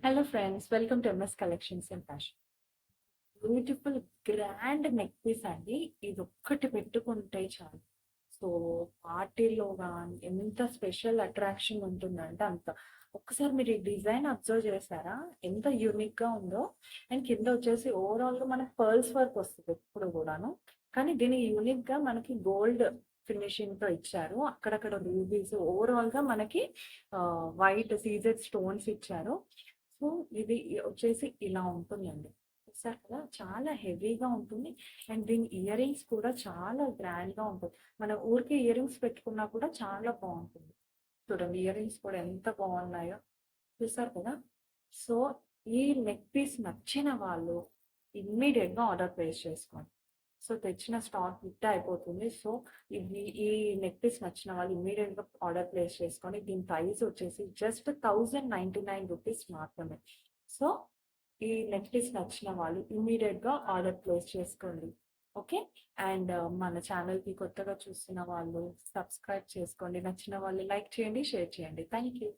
Hello friends, welcome to MS collections and fashion. Beautiful grand neck piece అండి. ఇది ఒక్కటి పెట్టుకుంటే చాలు. సో పార్టీలో కానీ ఎంత స్పెషల్ అట్రాక్షన్ ఉంటుందంటే అంత. ఒక్కసారి మీరు ఈ డిజైన్ అబ్జర్వ్ చేశారా? ఎంత యూనిక్ గా ఉందో. అండ్ కింద వచ్చేసి ఓవరాల్ గా మనకి పర్ల్స్ వర్క్ వస్తుంది ఎప్పుడు కూడాను. కానీ దీని యూనిక్ గా మనకి గోల్డ్ ఫినిషింగ్ తో ఇచ్చారు. అక్కడక్కడ రూబీస్, ఓవరాల్ గా మనకి వైట్ సీజెడ్ స్టోన్స్ ఇచ్చారు. సో ఇది వచ్చేసి ఇలా ఉంటుందండి. చూసారు కదా, చాలా హెవీగా ఉంటుంది. అండ్ దీని ఇయర్ రింగ్స్ కూడా చాలా గ్రాండ్ గా ఉంటుంది. మన ఊరికే ఇయర్ రింగ్స్ పెట్టుకున్నా కూడా చాలా బాగుంటుంది. చూడండి, ఇయర్ రింగ్స్ కూడా ఎంత బాగున్నాయో. చూసారు కదా. సో ఈ నెక్ పీస్ నచ్చిన వాళ్ళు ఇమ్మీడియట్ గా ఆర్డర్ ప్లేస్ చేసుకోండి. సో తెచ్చిన స్టాక్ హిట్ అయిపోతుంది. సో ఈ నెక్ పీస్ నచ్చిన వాళ్ళు ఇమ్మీడియట్ గా ఆర్డర్ ప్లేస్ చేసుకోండి. దీని ప్రైస్ వచ్చేసి జస్ట్ 1099 రూపీస్ మాత్రమే. సో ఈ నెక్ పీస్ నచ్చిన వాళ్ళు ఇమ్మీడియట్ గా ఆర్డర్ ప్లేస్ చేసుకోండి. ఓకే. అండ్ మన ఛానల్ కి కొత్తగా చూస్తున్న వాళ్ళు సబ్స్క్రైబ్ చేసుకోండి. నచ్చిన వాళ్ళు లైక్ చేయండి, షేర్ చేయండి. Thank you.